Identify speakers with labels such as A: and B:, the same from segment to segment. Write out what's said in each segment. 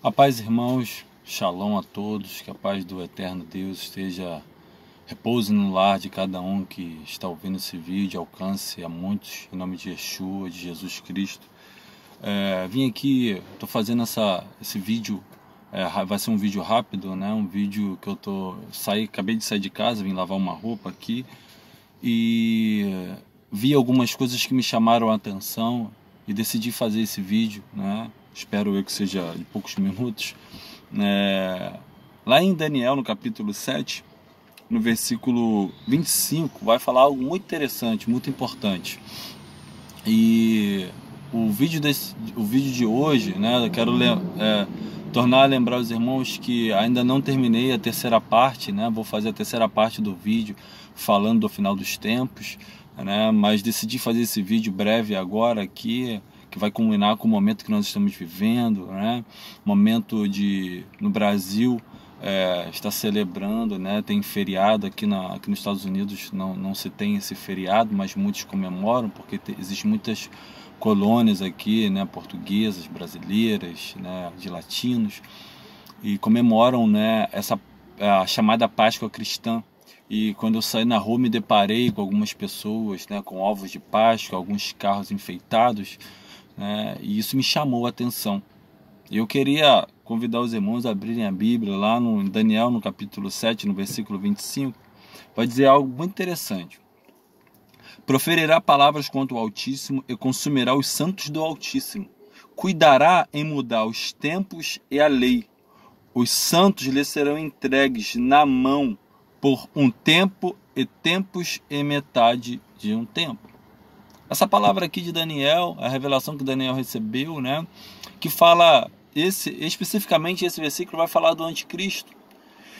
A: A paz, irmãos, shalom a todos, que a paz do eterno Deus repouse no lar de cada um que está ouvindo esse vídeo, alcance a muitos, em nome de Yeshua, de Jesus Cristo. Vim aqui, estou fazendo esse vídeo, vai ser um vídeo rápido, né? Um vídeo que acabei de sair de casa, vim lavar uma roupa aqui e vi algumas coisas que me chamaram a atenção e decidi fazer esse vídeo, né? Espero eu que seja de poucos minutos. Lá em Daniel, no capítulo 7, no versículo 25, vai falar algo muito interessante, muito importante. E o vídeo de hoje, né, eu quero tornar a lembrar os irmãos que ainda não terminei a terceira parte, né? Vou fazer a terceira parte do vídeo falando do final dos tempos, né? Mas decidi fazer esse vídeo breve agora aqui, que vai culminar com o momento que nós estamos vivendo, né? Momento no Brasil está celebrando, né? Tem feriado aqui nos Estados Unidos, não se tem esse feriado, mas muitos comemoram, porque existem muitas colônias aqui, né? Portuguesas, brasileiras, né? De latinos, e comemoram, né? A chamada Páscoa cristã. E quando eu saí na rua me deparei com algumas pessoas, né? Com ovos de Páscoa, alguns carros enfeitados, e isso me chamou a atenção. Eu queria convidar os irmãos a abrirem a Bíblia lá no Daniel, no capítulo 7, no versículo 25, vai dizer algo muito interessante. Proferirá palavras contra o Altíssimo e consumirá os santos do Altíssimo. Cuidará em mudar os tempos e a lei. Os santos lhe serão entregues na mão por um tempo e tempos e metade de um tempo. Essa palavra aqui de Daniel, a revelação que Daniel recebeu, né, que fala, especificamente esse versículo vai falar do anticristo.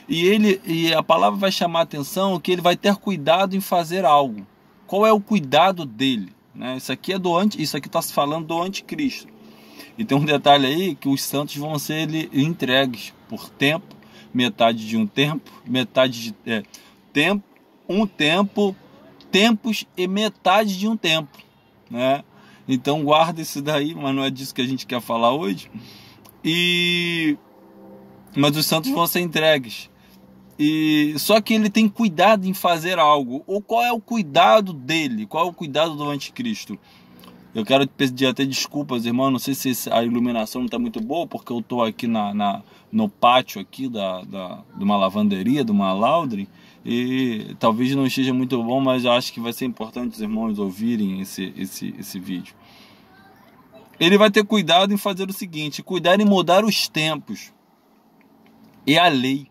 A: E a palavra vai chamar a atenção que ele vai ter cuidado em fazer algo. Qual é o cuidado dele? Né? Isso aqui está se falando do anticristo. E tem um detalhe aí, que os santos vão ser entregues por tempo, metade de um tempo, tempos e metade de um tempo, né? Então guarda isso daí, mas não é disso que a gente quer falar hoje. Mas os santos vão ser entregues. Só que ele tem cuidado em fazer algo. Ou qual é o cuidado dele? Qual é o cuidado do anticristo? Eu quero pedir até desculpas, irmão. Não sei se a iluminação não está muito boa, porque eu estou aqui no pátio aqui de uma lavanderia, de uma laundry, e talvez não esteja muito bom, mas eu acho que vai ser importante os irmãos ouvirem esse vídeo. Ele vai ter cuidado em fazer o seguinte: cuidar em mudar os tempos e a lei.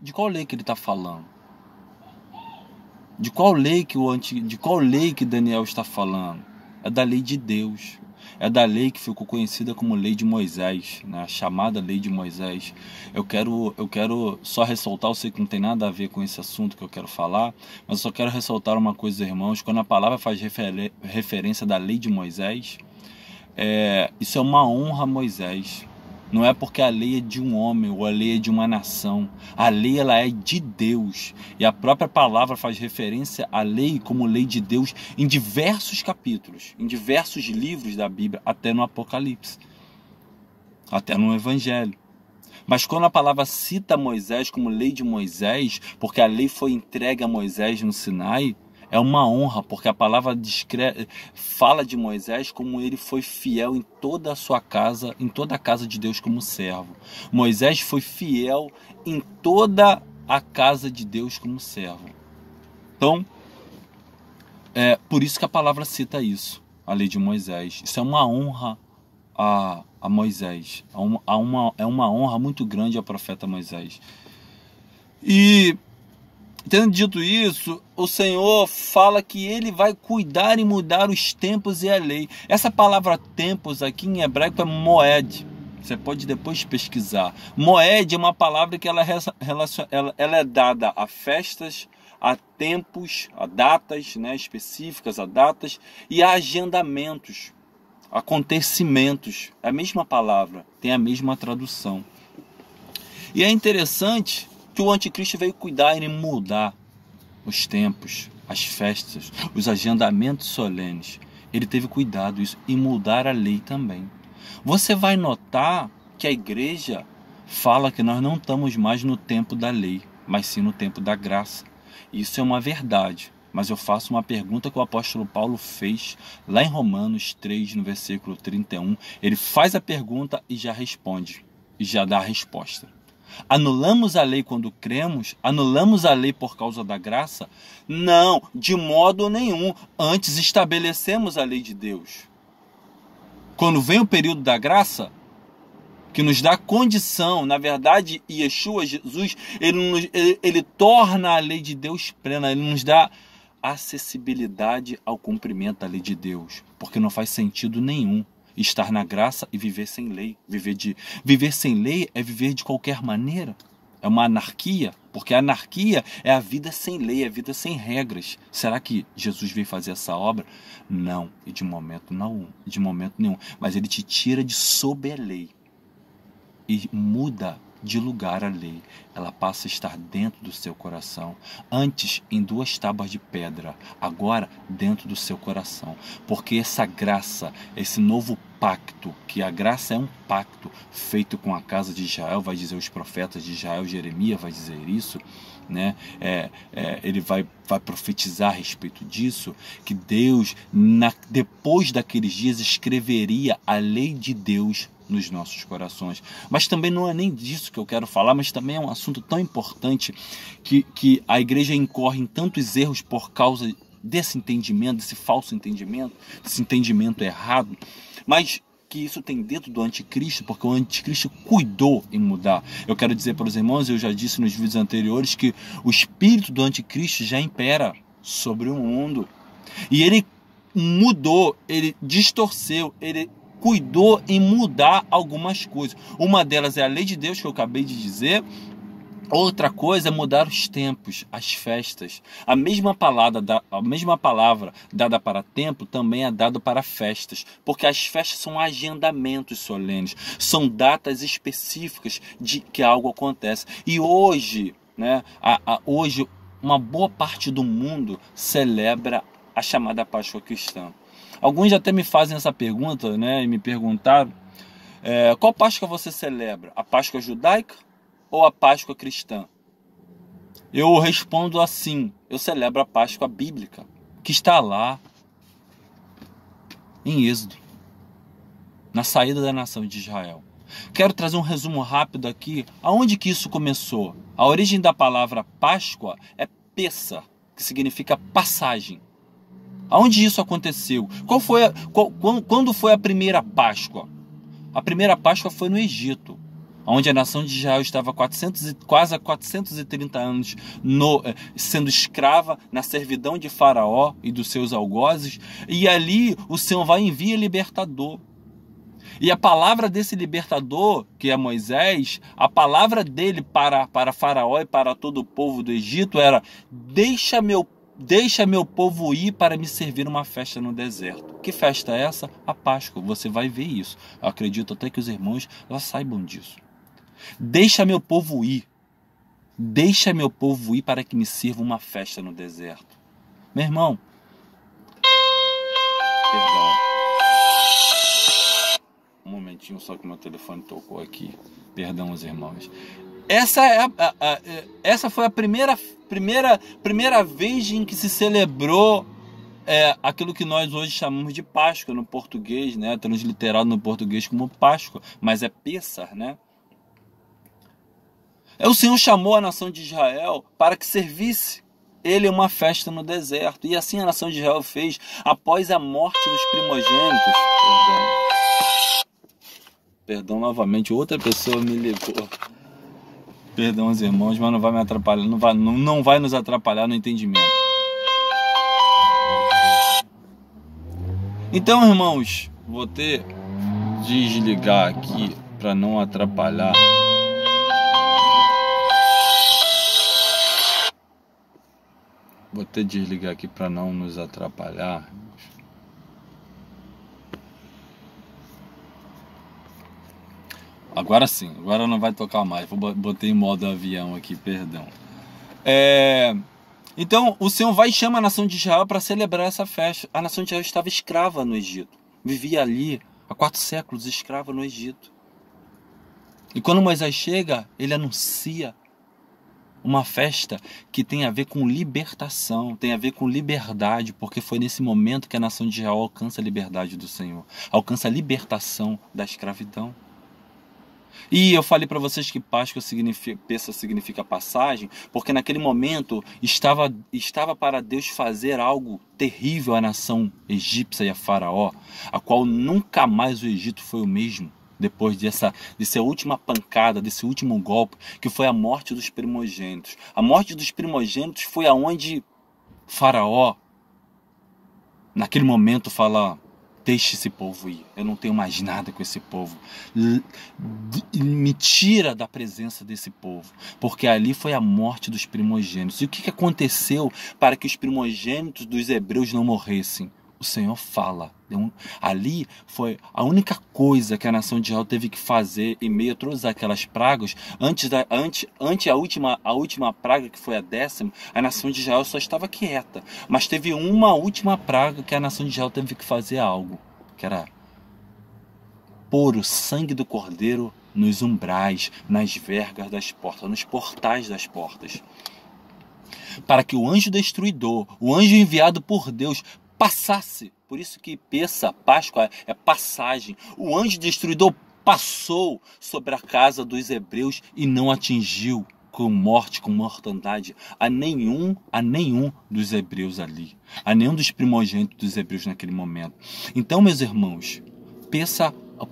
A: De qual lei que ele está falando? De qual lei que Daniel está falando? É da lei de Deus. É da lei que ficou conhecida como lei de Moisés, né? A chamada lei de Moisés. Eu quero só ressaltar, eu sei que não tem nada a ver com esse assunto que eu quero falar, mas eu só quero ressaltar uma coisa, irmãos. Quando a palavra faz referência da lei de Moisés, isso é uma honra a Moisés. Não é porque a lei é de um homem ou a lei é de uma nação. A lei, ela é de Deus. E a própria palavra faz referência à lei como lei de Deus em diversos capítulos, em diversos livros da Bíblia, até no Apocalipse, até no Evangelho. Mas quando a palavra cita Moisés como lei de Moisés, porque a lei foi entregue a Moisés no Sinai, é uma honra, porque a palavra fala de Moisés como ele foi fiel em toda a sua casa, em toda a casa de Deus como servo. Moisés foi fiel em toda a casa de Deus como servo. Então, por isso que a palavra cita isso, a lei de Moisés. Isso é uma honra a Moisés. É uma honra muito grande ao profeta Moisés. E tendo dito isso, o Senhor fala que ele vai cuidar e mudar os tempos e a lei. Essa palavra tempos aqui em hebraico é moed. Você pode depois pesquisar. Moed é uma palavra que ela é dada a festas, a tempos, a datas, né, específicas, a datas, e a agendamentos, acontecimentos. É a mesma palavra, tem a mesma tradução. E é interessante que o anticristo veio cuidar e mudar os tempos, as festas, os agendamentos solenes. Ele teve cuidado isso e mudar a lei também. Você vai notar que a igreja fala que nós não estamos mais no tempo da lei, mas sim no tempo da graça. Isso é uma verdade, mas eu faço uma pergunta que o apóstolo Paulo fez lá em Romanos 3, no versículo 31. Ele faz a pergunta e já responde, e já dá a resposta. Anulamos a lei quando cremos? Anulamos a lei por causa da graça? Não, de modo nenhum. Antes estabelecemos a lei de Deus. Quando vem o período da graça, que nos dá condição, na verdade, Yeshua, Jesus, ele torna a lei de Deus plena, ele nos dá acessibilidade ao cumprimento da lei de Deus, porque não faz sentido nenhum estar na graça e viver sem lei. Viver sem lei é viver de qualquer maneira. É uma anarquia, porque a anarquia é a vida sem lei, é a vida sem regras. Será que Jesus veio fazer essa obra? Não, e de momento nenhum. Mas ele te tira de sob a lei e muda de lugar a lei. Ela passa a estar dentro do seu coração. Antes, em 2 tábuas de pedra. Agora, dentro do seu coração. Porque essa graça, esse novo pacto, que a graça é um pacto feito com a casa de Israel, vai dizer os profetas de Israel, Jeremias vai dizer isso, né? Ele vai profetizar a respeito disso, que Deus, depois daqueles dias, escreveria a lei de Deus nos nossos corações. Mas também não é nem disso que eu quero falar, mas também é um assunto tão importante que a igreja incorre em tantos erros por causa desse entendimento, desse falso entendimento, desse entendimento errado, mas que isso tem dentro do anticristo, porque o anticristo cuidou em mudar. Eu quero dizer para os irmãos, eu já disse nos vídeos anteriores, que o espírito do anticristo já impera sobre o mundo. E ele mudou, ele distorceu, ele cuidou em mudar algumas coisas. Uma delas é a lei de Deus, que eu acabei de dizer. Outra coisa é mudar os tempos, as festas. A mesma palavra dada para tempo também é dada para festas, porque as festas são agendamentos solenes, são datas específicas de que algo acontece. E hoje, né, hoje uma boa parte do mundo celebra a chamada Páscoa cristã. Alguns até me fazem essa pergunta, né, e me perguntaram, qual Páscoa você celebra? A Páscoa judaica ou a Páscoa cristã? Eu respondo assim: eu celebro a Páscoa bíblica, que está lá em Êxodo, na saída da nação de Israel. Quero trazer um resumo rápido aqui. Aonde que isso começou? A origem da palavra Páscoa é Pessa, que significa passagem. Aonde isso aconteceu? Quando foi a primeira Páscoa? A primeira Páscoa foi no Egito, onde a nação de Israel estava quase 430 anos sendo escrava na servidão de Faraó e dos seus algozes, e ali o Senhor vai enviar libertador. E a palavra desse libertador, que é Moisés, a palavra dele para Faraó e para todo o povo do Egito era: deixa meu povo ir para me servir uma festa no deserto. Que festa é essa? A Páscoa. Você vai ver isso. Eu acredito até que os irmãos já saibam disso. Deixa meu povo ir. Deixa meu povo ir para que me sirva uma festa no deserto. Meu irmão, perdão. Um momentinho só que meu telefone tocou aqui. Perdão, os irmãos. Essa foi a primeira vez em que se celebrou aquilo que nós hoje chamamos de Páscoa no português, né? Transliterado no português como Páscoa, mas é Pêssar, né? O Senhor chamou a nação de Israel para que servisse ele uma festa no deserto. E assim a nação de Israel fez após a morte dos primogênitos. Perdão novamente, outra pessoa me ligou. Perdão os irmãos, mas não vai me atrapalhar, não vai nos atrapalhar no entendimento. Então, irmãos, vou desligar aqui para não atrapalhar. Vou desligar aqui para não nos atrapalhar. Agora sim, agora não vai tocar mais. Botei em modo avião aqui, perdão. Então, o Senhor vai e chama a nação de Israel para celebrar essa festa. A nação de Israel estava escrava no Egito. Vivia ali há 4 séculos escrava no Egito. E quando Moisés chega, ele anuncia uma festa que tem a ver com libertação, tem a ver com liberdade, porque foi nesse momento que a nação de Israel alcança a liberdade do Senhor, alcança a libertação da escravidão. E eu falei para vocês que Páscoa significa passagem, porque naquele momento estava para Deus fazer algo terrível à nação egípcia e a Faraó, a qual nunca mais o Egito foi o mesmo, depois dessa última pancada, desse último golpe, que foi a morte dos primogênitos. A morte dos primogênitos foi aonde Faraó, naquele momento, fala: deixe esse povo ir, eu não tenho mais nada com esse povo, me tira da presença desse povo, porque ali foi a morte dos primogênitos. E o que aconteceu para que os primogênitos dos hebreus não morressem? O Senhor fala. Ali foi a única coisa que a nação de Israel teve que fazer em meio a todas aquelas pragas. Antes a última praga, que foi a 10ª, a nação de Israel só estava quieta. Mas teve uma última praga que a nação de Israel teve que fazer algo, que era pôr o sangue do cordeiro nos umbrais, nas vergas das portas, nos portais das portas, para que o anjo destruidor, o anjo enviado por Deus, passasse. Por isso que Páscoa é passagem. O anjo destruidor passou sobre a casa dos hebreus e não atingiu com morte, com mortandade a nenhum dos hebreus ali, a nenhum dos primogênitos dos hebreus naquele momento. Então, meus irmãos, a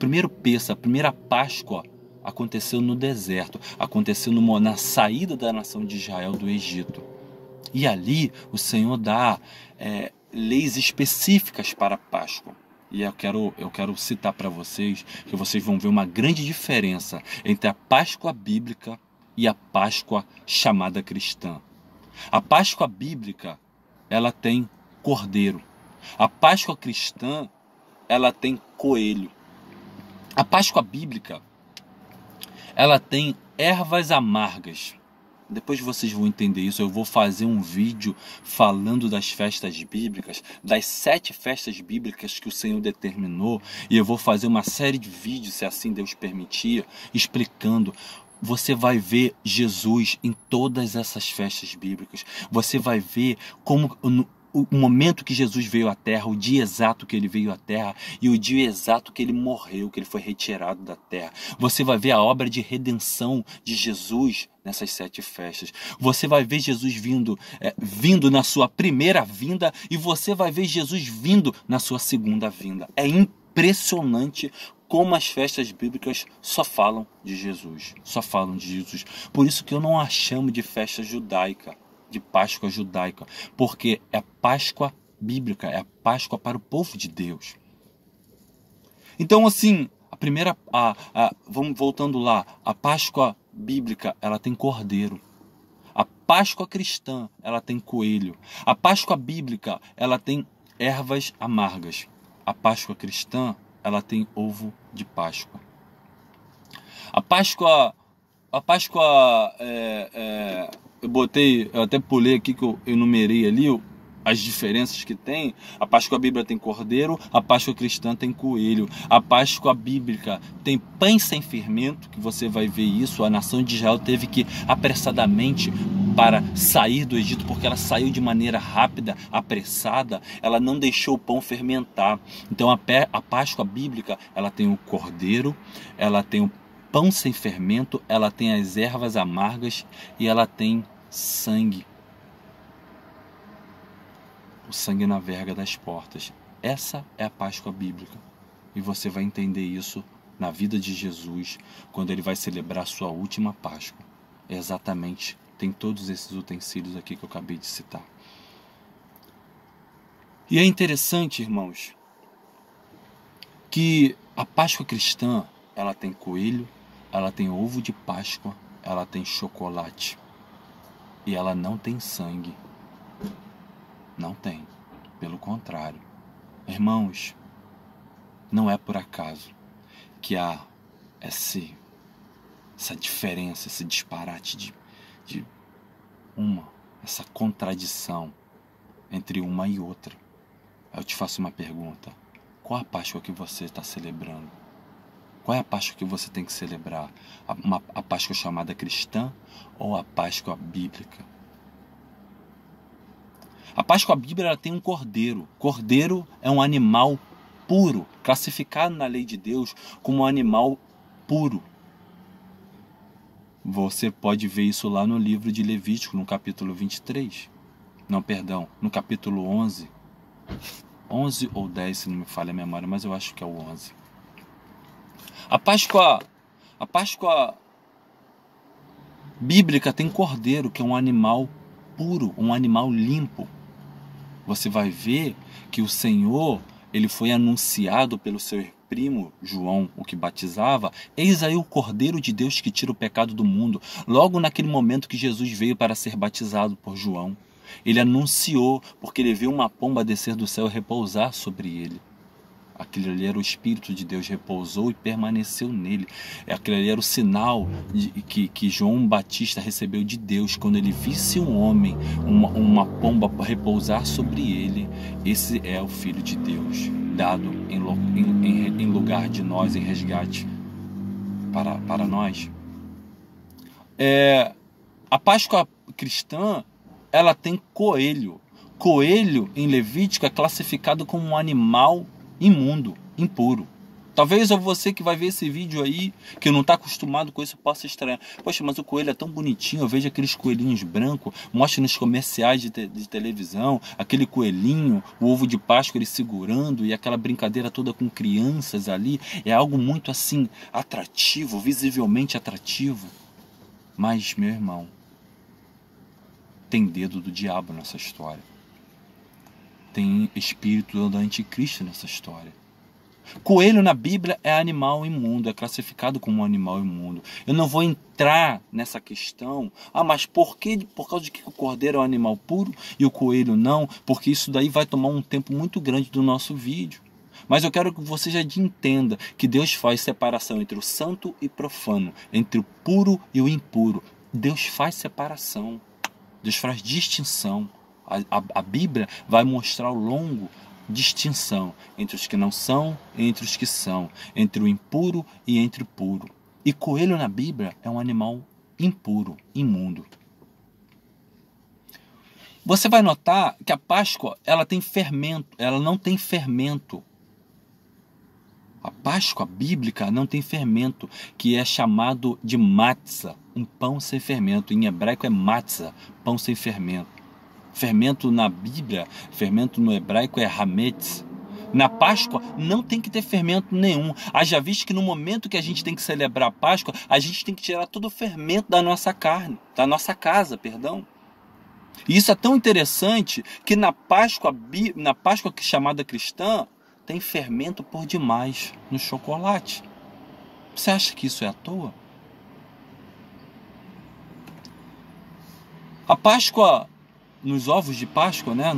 A: primeira Páscoa aconteceu no deserto, aconteceu na saída da nação de Israel do Egito. E ali o Senhor dá leis específicas para a Páscoa. E eu quero citar para vocês, que vocês vão ver uma grande diferença entre a Páscoa bíblica e a Páscoa chamada cristã. A Páscoa bíblica, ela tem cordeiro. A Páscoa cristã, ela tem coelho. A Páscoa bíblica, ela tem ervas amargas. Depois vocês vão entender isso. Eu vou fazer um vídeo falando das festas bíblicas, das 7 festas bíblicas que o Senhor determinou, e eu vou fazer uma série de vídeos, se assim Deus permitir, explicando. Você vai ver Jesus em todas essas festas bíblicas. Você vai ver como o momento que Jesus veio à Terra, o dia exato que ele veio à Terra e o dia exato que ele morreu, que ele foi retirado da Terra. Você vai ver a obra de redenção de Jesus nessas 7 festas. Você vai ver Jesus vindo na sua primeira vinda, e você vai ver Jesus vindo na sua segunda vinda. É impressionante como as festas bíblicas só falam de Jesus. Só falam de Jesus. Por isso que eu não a chamo de festa judaica, de Páscoa judaica, porque é Páscoa bíblica, é a Páscoa para o povo de Deus. Então, assim, vamos voltando lá, a Páscoa bíblica, ela tem cordeiro. A Páscoa cristã, ela tem coelho. A Páscoa bíblica, ela tem ervas amargas. A Páscoa cristã, ela tem ovo de Páscoa. A Páscoa eu até pulei aqui que eu enumerei ali as diferenças que tem. A Páscoa bíblica tem cordeiro, a Páscoa cristã tem coelho. A Páscoa bíblica tem pães sem fermento, que você vai ver isso. A nação de Israel teve que apressadamente para sair do Egito, porque ela saiu de maneira rápida, apressada, ela não deixou o pão fermentar. Então a Páscoa bíblica, ela tem o cordeiro, ela tem o pão sem fermento, ela tem as ervas amargas e ela tem sangue. O sangue na verga das portas. Essa é a Páscoa bíblica. E você vai entender isso na vida de Jesus, quando ele vai celebrar a sua última Páscoa. Exatamente, tem todos esses utensílios aqui que eu acabei de citar. E é interessante, irmãos, que a Páscoa cristã, ela tem coelho, ela tem ovo de Páscoa, ela tem chocolate. E ela não tem sangue. Não tem. Pelo contrário. Irmãos, não é por acaso que há essa diferença, esse disparate essa contradição entre uma e outra. Eu te faço uma pergunta. Qual a Páscoa que você está celebrando? Qual é a Páscoa que você tem que celebrar? A Páscoa chamada cristã ou a Páscoa bíblica? A Páscoa bíblica ela tem um cordeiro. Cordeiro é um animal puro, classificado na lei de Deus como um animal puro. Você pode ver isso lá no livro de Levítico, no capítulo 23. Não, perdão, no capítulo 11. 11 ou 10, se não me falha a memória, mas eu acho que é o 11. A Páscoa bíblica tem cordeiro, que é um animal puro, um animal limpo. Você vai ver que o Senhor, ele foi anunciado pelo seu primo João, o que batizava: eis aí o Cordeiro de Deus que tira o pecado do mundo. Logo naquele momento que Jesus veio para ser batizado por João, ele anunciou, porque ele viu uma pomba descer do céu e repousar sobre ele. Aquele ali era o Espírito de Deus, repousou e permaneceu nele. Aquele ali era o sinal que João Batista recebeu de Deus. Quando ele visse um homem, uma pomba repousar sobre ele, esse é o Filho de Deus, dado em lugar de nós, em resgate para nós. A Páscoa cristã, ela tem coelho. Coelho, em Levítico, é classificado como um animal imundo, impuro. Talvez você que vai ver esse vídeo aí, que não está acostumado com isso, possa estranhar. Poxa, mas o coelho é tão bonitinho, eu vejo aqueles coelhinhos brancos, mostra nos comerciais de televisão, aquele coelhinho, o ovo de Páscoa ele segurando, e aquela brincadeira toda com crianças ali, é algo muito assim, atrativo, visivelmente atrativo. Mas, meu irmão, tem dedo do diabo nessa história. Tem espírito do anticristo nessa história. Coelho na Bíblia é animal imundo, é classificado como um animal imundo. Eu não vou entrar nessa questão. Mas por quê? Por causa de que o cordeiro é um animal puro e o coelho não? Porque isso daí vai tomar um tempo muito grande do nosso vídeo. Mas eu quero que você já entenda que Deus faz separação entre o santo e profano, entre o puro e o impuro. Deus faz separação. Deus faz distinção. A Bíblia vai mostrar ao longo distinção entre os que não são e entre os que são, entre o impuro e entre o puro. E coelho na Bíblia é um animal impuro, imundo. Você vai notar que a Páscoa ela tem fermento, ela não tem fermento. A Páscoa bíblica não tem fermento, que é chamado de matzah, um pão sem fermento. Em hebraico é matzah, pão sem fermento. Fermento na Bíblia, fermento no hebraico é hametz. Na Páscoa não tem que ter fermento nenhum. Haja visto que no momento que a gente tem que celebrar a Páscoa, a gente tem que tirar todo o fermento da nossa carne, da nossa casa, perdão. E isso é tão interessante que na Páscoa chamada cristã, tem fermento por demais no chocolate. Você acha que isso é à toa? A Páscoa, nos ovos de Páscoa, né,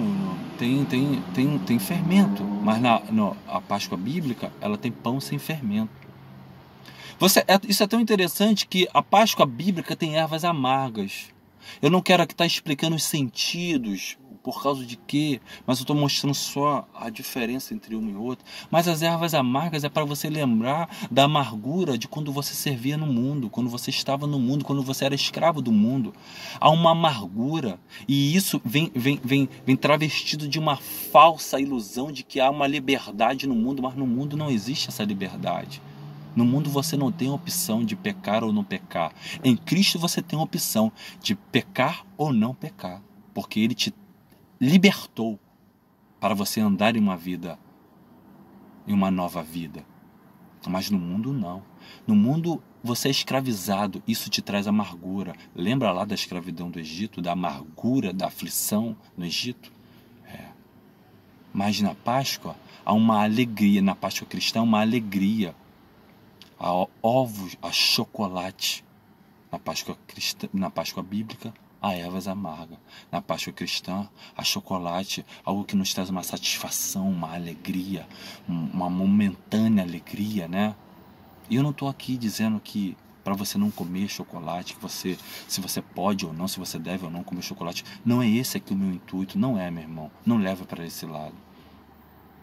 A: tem fermento, mas a Páscoa bíblica ela tem pão sem fermento. Isso é tão interessante que a Páscoa bíblica tem ervas amargas. Eu não quero aqui estar explicando os sentidos, por causa de quê, mas eu estou mostrando só a diferença entre uma e outra. Mas as ervas amargas é para você lembrar da amargura de quando você servia no mundo, quando você estava no mundo, quando você era escravo do mundo. Há uma amargura, e isso vem travestido de uma falsa ilusão de que há uma liberdade no mundo, mas no mundo não existe essa liberdade. No mundo você não tem opção de pecar ou não pecar. Em Cristo você tem a opção de pecar ou não pecar, porque Ele te libertou para você andar em uma nova vida. Mas no mundo não. No mundo você é escravizado, isso te traz amargura. Lembra lá da escravidão do Egito, da amargura, da aflição no Egito? Mas na Páscoa há uma alegria, na Páscoa cristã uma alegria. Há ovos, há chocolate. Na Páscoa bíblica há ervas amargas. Na Páscoa cristã há chocolate, algo que nos traz uma satisfação, uma alegria, uma momentânea alegria, né? E eu não estou aqui dizendo que para você não comer chocolate, se você pode ou não, se você deve ou não comer chocolate. Não é esse aqui o meu intuito, não é, meu irmão. Não leva para esse lado.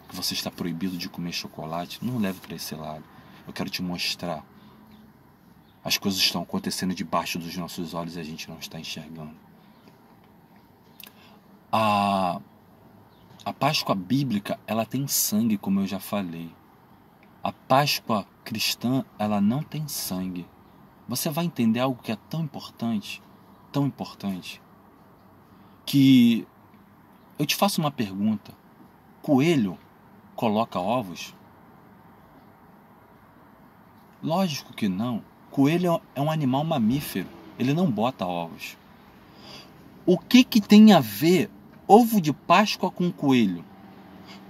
A: Que você está proibido de comer chocolate, não leve para esse lado. Eu quero te mostrar. As coisas estão acontecendo debaixo dos nossos olhos e a gente não está enxergando. A Páscoa bíblica, ela tem sangue, como eu já falei. A Páscoa cristã, ela não tem sangue. Você vai entender algo que é tão importante, que eu te faço uma pergunta. Coelho coloca ovos? Lógico que não. Coelho é um animal mamífero. Ele não bota ovos. O que tem a ver ovo de Páscoa com coelho?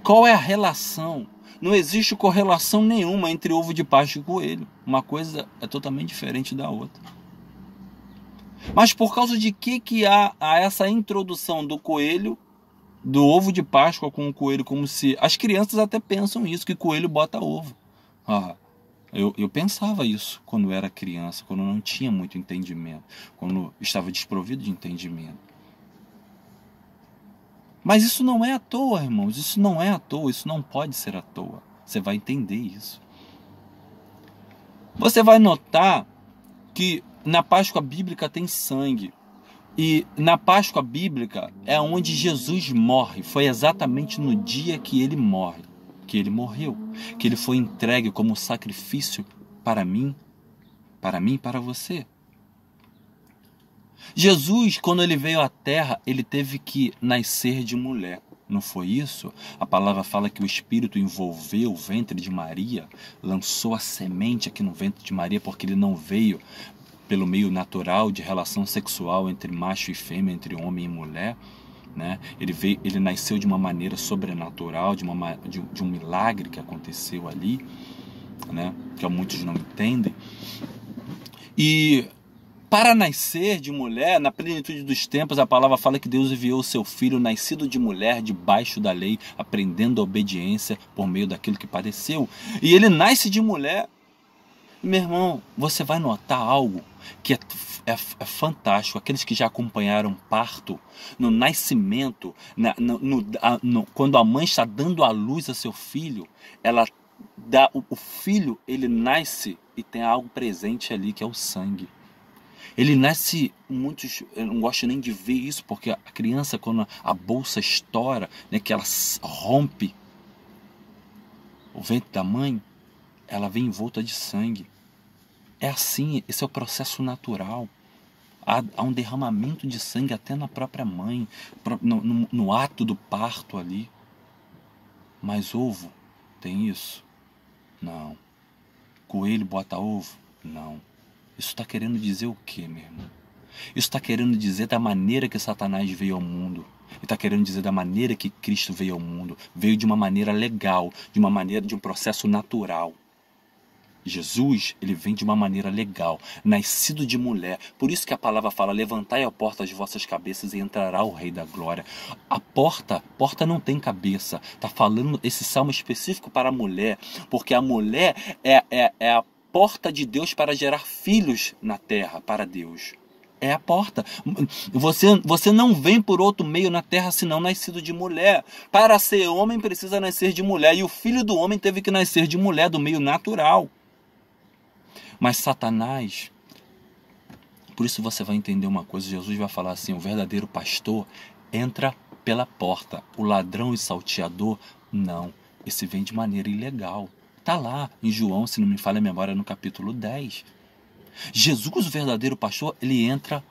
A: Qual é a relação? Não existe correlação nenhuma entre ovo de Páscoa e coelho. Uma coisa é totalmente diferente da outra. Mas por causa de que há essa introdução do coelho, do ovo de Páscoa com o coelho, como se... As crianças até pensam isso, que coelho bota ovo. Eu pensava isso quando era criança, quando não tinha muito entendimento, quando estava desprovido de entendimento. Mas isso não é à toa, irmãos, isso não é à toa, isso não pode ser à toa. Você vai entender isso. Você vai notar que na Páscoa bíblica tem sangue. E na Páscoa bíblica é onde Jesus morre. Foi exatamente no dia que ele morre, que ele morreu, que ele foi entregue como sacrifício para mim e para você. Jesus, quando ele veio à terra, ele teve que nascer de mulher. Não foi isso? A palavra fala que o Espírito envolveu o ventre de Maria, lançou a semente aqui no ventre de Maria, porque ele não veio pelo meio natural de relação sexual entre macho e fêmea, entre homem e mulher. Né? Ele nasceu de uma maneira sobrenatural, de um milagre que aconteceu ali, né? Que muitos não entendem. E para nascer de mulher, na plenitude dos tempos, a palavra fala que Deus enviou o seu filho, nascido de mulher, debaixo da lei, aprendendo a obediência por meio daquilo que padeceu. E ele nasce de mulher. Meu irmão, você vai notar algo que é fantástico. Aqueles que já acompanharam parto, no nascimento, quando a mãe está dando à luz a seu filho, ela dá, o filho, ele nasce e tem algo presente ali, que é o sangue. Ele nasce, eu não gosto nem de ver isso, porque a criança, quando a bolsa estoura, né, que ela rompe o ventre da mãe, ela vem envolta de sangue. É assim, esse é o processo natural. Há um derramamento de sangue até na própria mãe, no ato do parto ali. Mas ovo tem isso? Não. Coelho bota ovo? Não. Isso está querendo dizer o quê, meu irmão? Isso está querendo dizer da maneira que Satanás veio ao mundo. E está querendo dizer da maneira que Cristo veio ao mundo. Veio de uma maneira legal, de um processo natural. Jesus, ele vem de uma maneira legal, nascido de mulher. Por isso que a palavra fala: levantai a porta das vossas cabeças e entrará o Rei da Glória. A porta não tem cabeça. Está falando esse salmo específico para a mulher, porque a mulher é a porta de Deus para gerar filhos na terra, para Deus. É a porta. Você não vem por outro meio na terra senão nascido de mulher. Para ser homem precisa nascer de mulher. E o filho do homem teve que nascer de mulher, do meio natural. Mas Satanás, por isso você vai entender uma coisa, Jesus vai falar assim: o verdadeiro pastor entra pela porta, o ladrão e salteador, não, esse vem de maneira ilegal. Está lá em João, se não me falha a memória, no capítulo 10. Jesus, o verdadeiro pastor, ele entra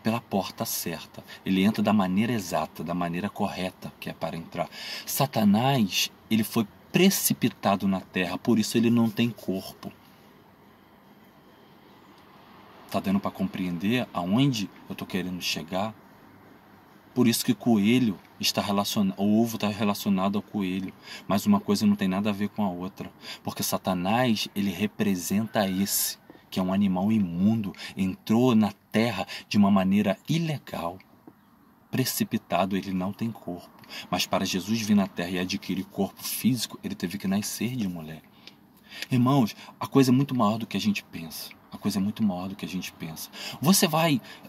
A: pela porta certa, ele entra da maneira exata, da maneira correta que é para entrar. Satanás, ele foi precipitado na terra, por isso ele não tem corpo. Está dando para compreender aonde eu estou querendo chegar? Por isso que coelho está relacionado, o ovo está relacionado ao coelho. Mas uma coisa não tem nada a ver com a outra. Porque Satanás, ele representa esse, que é um animal imundo, entrou na terra de uma maneira ilegal. Precipitado, ele não tem corpo. Mas para Jesus vir na terra e adquirir corpo físico, ele teve que nascer de mulher. Irmãos, a coisa é muito maior do que a gente pensa. A coisa é muito maior do que a gente pensa.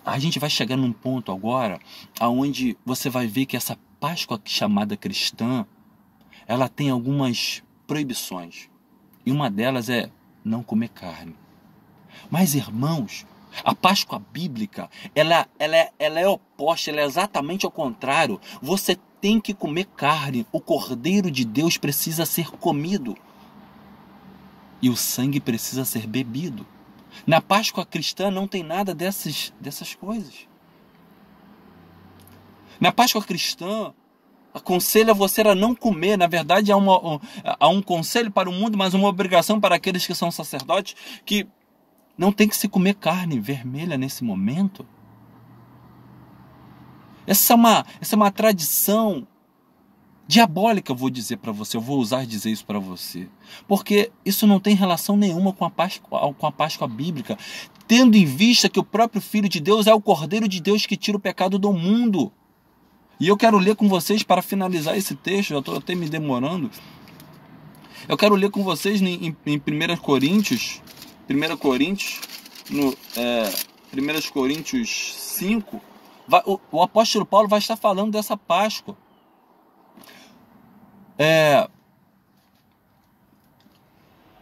A: A gente vai chegar num ponto agora onde você vai ver que essa Páscoa chamada cristã, ela tem algumas proibições. E uma delas é não comer carne. Mas, irmãos, a Páscoa bíblica, ela é oposta, ela é exatamente ao contrário. Você tem que comer carne. O Cordeiro de Deus precisa ser comido. E o sangue precisa ser bebido. Na Páscoa cristã não tem nada dessas coisas. Na Páscoa cristã, aconselha você a não comer. Na verdade, há um conselho para o mundo, mas uma obrigação para aqueles que são sacerdotes, que não tem que se comer carne vermelha nesse momento. Essa é uma tradição diabólica, eu vou dizer para você. Eu vou dizer isso para você. Porque isso não tem relação nenhuma com a Páscoa bíblica. Tendo em vista que o próprio Filho de Deus é o Cordeiro de Deus que tira o pecado do mundo. E eu quero ler com vocês, para finalizar esse texto, já estou até me demorando. Eu quero ler com vocês em 1 Coríntios, 1 Coríntios 5, o apóstolo Paulo vai estar falando dessa Páscoa.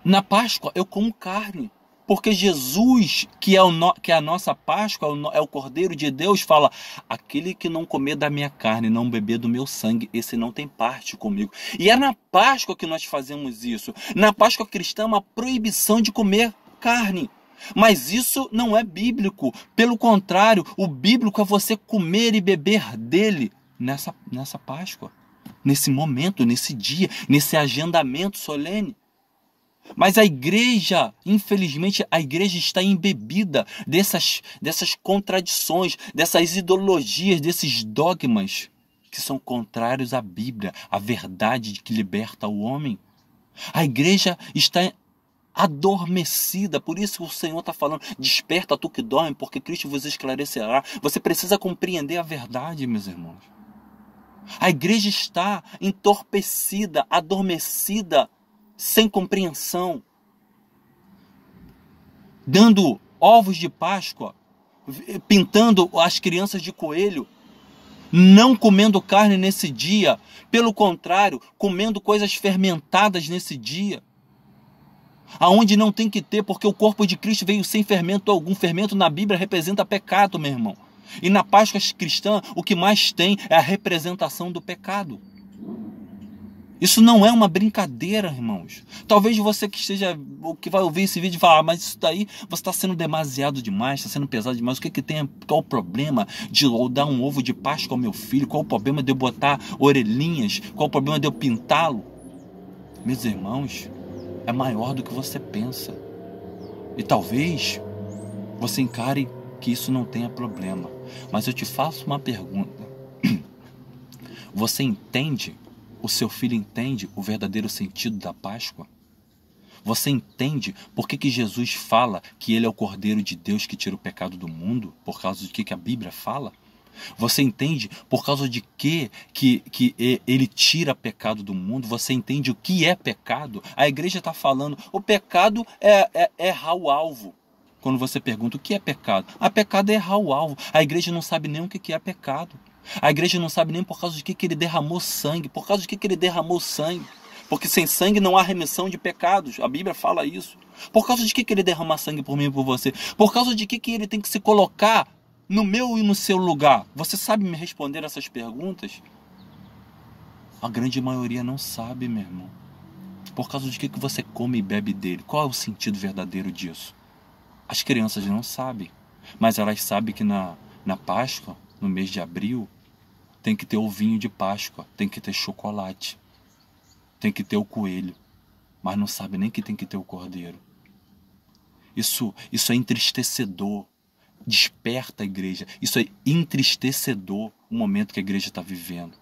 A: Na Páscoa eu como carne. Porque Jesus, que é a nossa Páscoa, é o Cordeiro de Deus, fala: aquele que não comer da minha carne, não beber do meu sangue, esse não tem parte comigo. E é na Páscoa que nós fazemos isso. Na Páscoa cristã é uma proibição de comer carne. Mas isso não é bíblico. Pelo contrário, o bíblico é você comer e beber dele nessa Páscoa. Nesse momento, nesse dia, nesse agendamento solene. Mas a igreja, infelizmente, a igreja está embebida dessas contradições, dessas ideologias, desses dogmas que são contrários à Bíblia, à verdade que liberta o homem. A igreja está adormecida, por isso o Senhor está falando: desperta tu que dorme, porque Cristo vos esclarecerá. Você precisa compreender a verdade, meus irmãos. A igreja está entorpecida, adormecida, sem compreensão, dando ovos de Páscoa, pintando as crianças de coelho, não comendo carne nesse dia, pelo contrário, comendo coisas fermentadas nesse dia, aonde não tem que ter, porque o corpo de Cristo veio sem fermento algum. Fermento na Bíblia representa pecado, meu irmão. E na Páscoa cristã, o que mais tem é a representação do pecado. Isso não é uma brincadeira, irmãos. Talvez você que vai ouvir esse vídeo e falar: mas isso daí você está sendo demasiado demais, está sendo pesado demais. O que tem? Qual o problema de eu dar um ovo de Páscoa ao meu filho? Qual o problema de eu botar orelhinhas? Qual o problema de eu pintá-lo? Meus irmãos, é maior do que você pensa. E talvez você encare que isso não tenha problema. Mas eu te faço uma pergunta. Você entende? O seu filho entende o verdadeiro sentido da Páscoa? Você entende por que Jesus fala que ele é o Cordeiro de Deus que tira o pecado do mundo? Por causa de que a Bíblia fala? Você entende por causa de que ele tira pecado do mundo? Você entende o que é pecado? A igreja está falando: o pecado é errar o alvo. Quando você pergunta o que é pecado, pecado é errar o alvo. A igreja não sabe nem o que é pecado. A igreja não sabe nem por causa de que ele derramou sangue. Por causa de que ele derramou sangue? Porque sem sangue não há remissão de pecados. A Bíblia fala isso. Por causa de que ele derrama sangue por mim e por você? Por causa de que ele tem que se colocar no meu e no seu lugar? Você sabe me responder essas perguntas? A grande maioria não sabe, meu irmão. Por causa de que você come e bebe dele? Qual é o sentido verdadeiro disso? As crianças não sabem. Mas elas sabem que na Páscoa, no mês de abril, tem que ter o vinho de Páscoa, tem que ter chocolate, tem que ter o coelho, mas não sabe nem que tem que ter o cordeiro. Isso é entristecedor. Desperta a igreja. Isso é entristecedor o momento que a igreja está vivendo.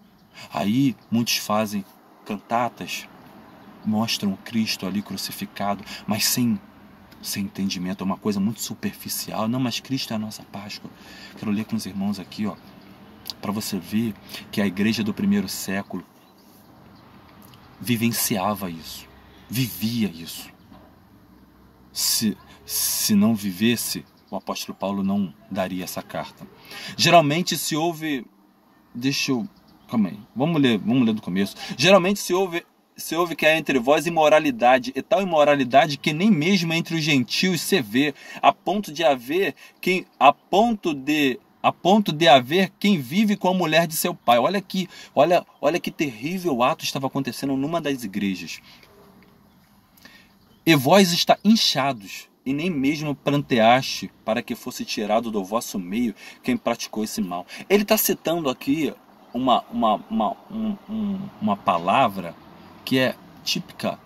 A: Aí muitos fazem cantatas, mostram o Cristo ali crucificado, mas sem entendimento. É uma coisa muito superficial. Não, mas Cristo é a nossa Páscoa. Quero ler com os irmãos aqui, para você ver que a igreja do primeiro século vivenciava isso, vivia isso. Se não vivesse, o apóstolo Paulo não daria essa carta. Geralmente se ouve... Calma aí, vamos ler do começo. Geralmente se ouve ouve que há entre vós imoralidade, e tal imoralidade que nem mesmo entre os gentios se vê, a ponto de haver quem vive com a mulher de seu pai. Olha que terrível ato estava acontecendo numa das igrejas. E vós está inchados, e nem mesmo pranteaste para que fosse tirado do vosso meio quem praticou esse mal. Ele está citando aqui uma palavra que é típica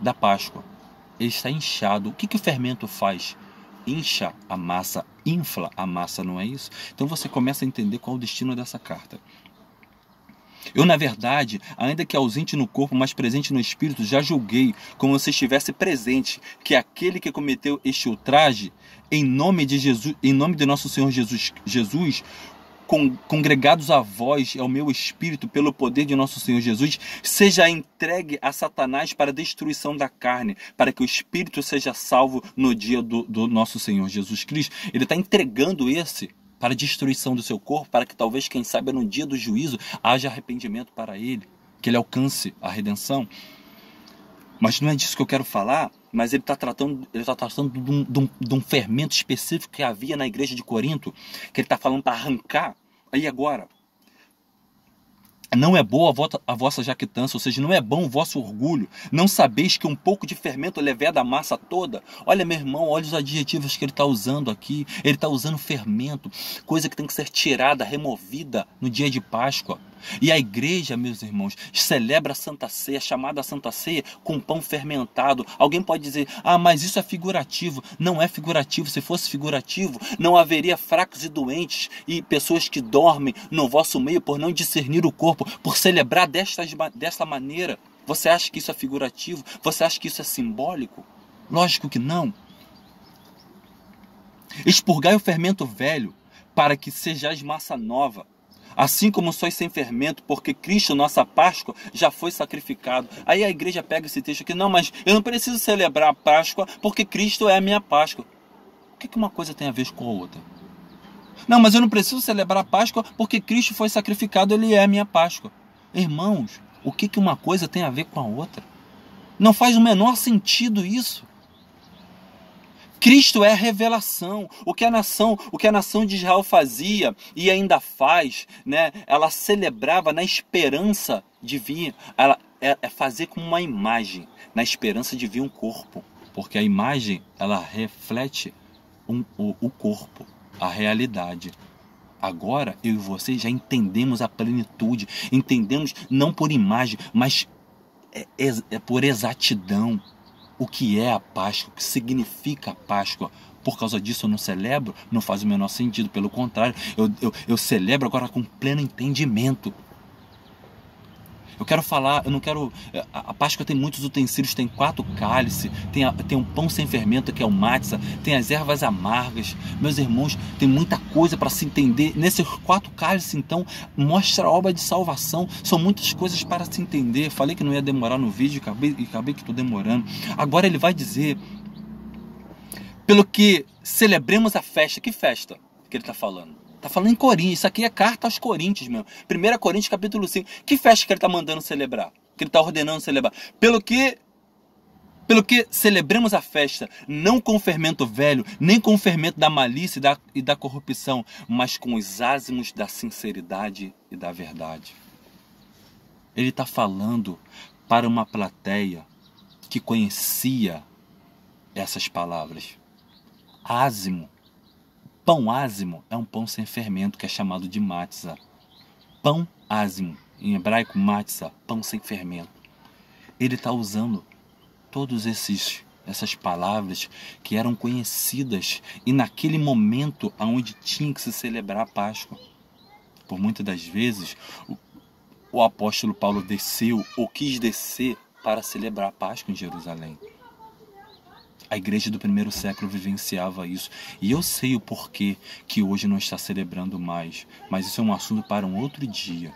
A: da Páscoa. Ele está inchado. O que o fermento faz? Incha a massa, infla a massa, não é isso? Então você começa a entender qual é o destino dessa carta. Eu, na verdade, ainda que ausente no corpo, mas presente no espírito, já julguei, como se estivesse presente, que aquele que cometeu este ultraje, em nome de Jesus, em nome de nosso Senhor Jesus, congregados a vós e ao meu espírito, pelo poder de nosso Senhor Jesus, seja entregue a Satanás para a destruição da carne, para que o espírito seja salvo no dia do nosso Senhor Jesus Cristo. Ele está entregando esse para a destruição do seu corpo, para que talvez, quem sabe, no dia do juízo haja arrependimento para ele, que ele alcance a redenção. Mas não é disso que eu quero falar, mas ele está tratando de um fermento específico que havia na igreja de Corinto, que ele está falando para arrancar. Aí agora, não é boa a vossa jactância, ou seja, não é bom o vosso orgulho. Não sabeis que um pouco de fermento leveda a massa toda? Olha, meu irmão, olha os adjetivos que ele está usando aqui. Ele está usando fermento, coisa que tem que ser tirada, removida no dia de Páscoa. E a igreja, meus irmãos, celebra a Santa Ceia, chamada Santa Ceia, com pão fermentado. Alguém pode dizer, mas isso é figurativo. Não é figurativo. Se fosse figurativo, não haveria fracos e doentes e pessoas que dormem no vosso meio por não discernir o corpo, por celebrar desta maneira. Você acha que isso é figurativo? Você acha que isso é simbólico? Lógico que não. Expurgai o fermento velho, para que sejais massa nova, assim como sois sem fermento, porque Cristo, nossa Páscoa, já foi sacrificado. Aí a igreja pega esse texto aqui, não, mas eu não preciso celebrar a Páscoa, porque Cristo é a minha Páscoa. O que uma coisa tem a ver com a outra? Não, mas eu não preciso celebrar a Páscoa, porque Cristo foi sacrificado, ele é a minha Páscoa. Irmãos, o que uma coisa tem a ver com a outra? Não faz o menor sentido isso. Cristo é a revelação. O que a nação de Israel fazia e ainda faz, né? Ela celebrava na esperança de vir, é fazer como uma imagem, na esperança de vir um corpo, porque a imagem ela reflete o corpo, a realidade. Agora eu e você já entendemos a plenitude, entendemos não por imagem, mas é por exatidão. O que é a Páscoa, o que significa a Páscoa. Por causa disso eu não celebro, não faz o menor sentido. Pelo contrário, eu celebro agora com pleno entendimento. Eu quero falar, eu não quero... A Páscoa tem muitos utensílios, tem 4 cálices, tem um pão sem fermento que é o matzah, tem as ervas amargas. Meus irmãos, tem muita coisa para se entender. Nesses 4 cálices, então, mostra a obra de salvação. São muitas coisas para se entender. Falei que não ia demorar no vídeo e acabei que estou demorando. Agora ele vai dizer, pelo que celebremos a festa. Que festa que ele está falando? Está falando em Coríntios, isso aqui é carta aos Coríntios, meu. 1 Coríntios capítulo 5. Que festa que ele está mandando celebrar? Que ele está ordenando celebrar? Pelo que celebremos a festa, não com o fermento velho, nem com o fermento da malícia e da corrupção, mas com os ázimos da sinceridade e da verdade. Ele está falando para uma plateia que conhecia essas palavras. Ázimo. Pão ázimo é um pão sem fermento que é chamado de matzah. Pão ázimo, em hebraico matzah, pão sem fermento. Ele está usando todas essas palavras que eram conhecidas e naquele momento onde tinha que se celebrar a Páscoa. Por muitas das vezes, o apóstolo Paulo desceu ou quis descer para celebrar a Páscoa em Jerusalém. A igreja do primeiro século vivenciava isso. E eu sei o porquê que hoje não está celebrando mais. Mas isso é um assunto para um outro dia.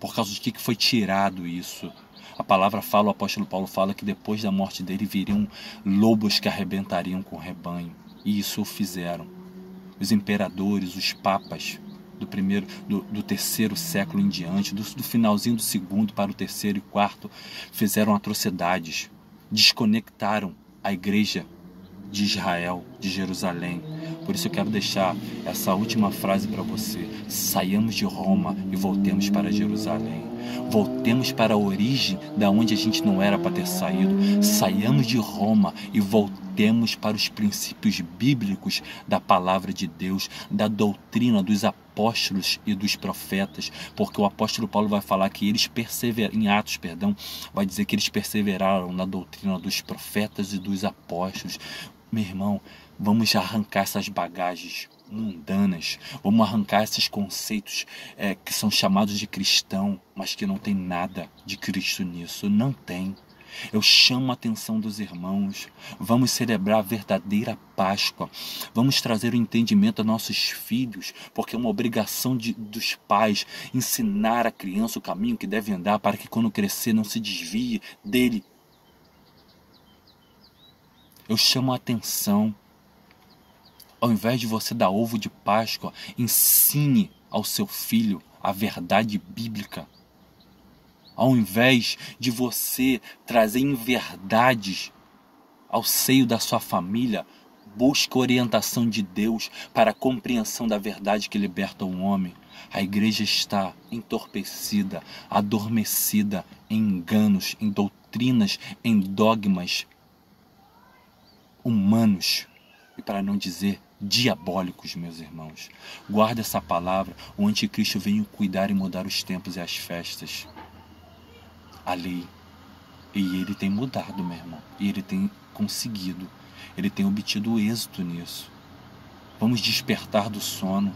A: Por causa de que foi tirado isso? A palavra fala, o apóstolo Paulo fala que depois da morte dele viriam lobos que arrebentariam com o rebanho. E isso o fizeram. Os imperadores, os papas, do terceiro século em diante, do finalzinho do segundo para o terceiro e quarto, fizeram atrocidades, desconectaram a igreja de Israel, de Jerusalém. Por isso eu quero deixar essa última frase para você: saiamos de Roma e voltemos para Jerusalém. Voltemos para a origem da onde a gente não era para ter saído. Saiamos de Roma e voltemos para os princípios bíblicos da palavra de Deus, da doutrina dos apóstolos e dos profetas, porque o apóstolo Paulo vai falar que eles perseveraram, em Atos, vai dizer que eles perseveraram na doutrina dos profetas e dos apóstolos. Meu irmão, vamos arrancar essas bagagens mundanas, vamos arrancar esses conceitos que são chamados de cristão, mas que não tem nada de Cristo nisso, não tem. Eu chamo a atenção dos irmãos, vamos celebrar a verdadeira Páscoa, vamos trazer o entendimento a nossos filhos, porque é uma obrigação dos pais ensinar a criança o caminho que deve andar para que quando crescer não se desvie dele. Eu chamo a atenção. Ao invés de você dar ovo de Páscoa, ensine ao seu filho a verdade bíblica. Ao invés de você trazer inverdades ao seio da sua família, busque a orientação de Deus para a compreensão da verdade que liberta o homem. A igreja está entorpecida, adormecida em enganos, em doutrinas, em dogmas humanos. E para não dizer diabólicos, meus irmãos. Guarda essa palavra. O anticristo veio cuidar e mudar os tempos e as festas. A lei. E ele tem mudado, meu irmão. E ele tem conseguido. Ele tem obtido êxito nisso. Vamos despertar do sono.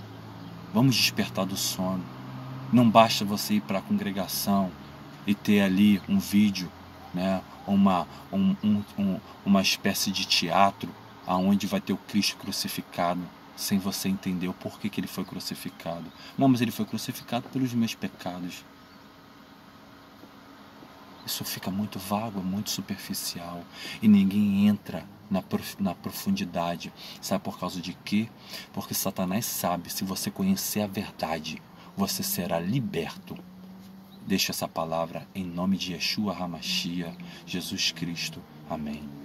A: Vamos despertar do sono. Não basta você ir para a congregação e ter ali um vídeo, né? Uma espécie de teatro aonde vai ter o Cristo crucificado, sem você entender o porquê que ele foi crucificado. Não, mas ele foi crucificado pelos meus pecados. Isso fica muito vago, muito superficial, e ninguém entra na profundidade. Sabe por causa de quê? Porque Satanás sabe, se você conhecer a verdade, você será liberto. Deixo essa palavra em nome de Yeshua HaMashiach, Jesus Cristo. Amém.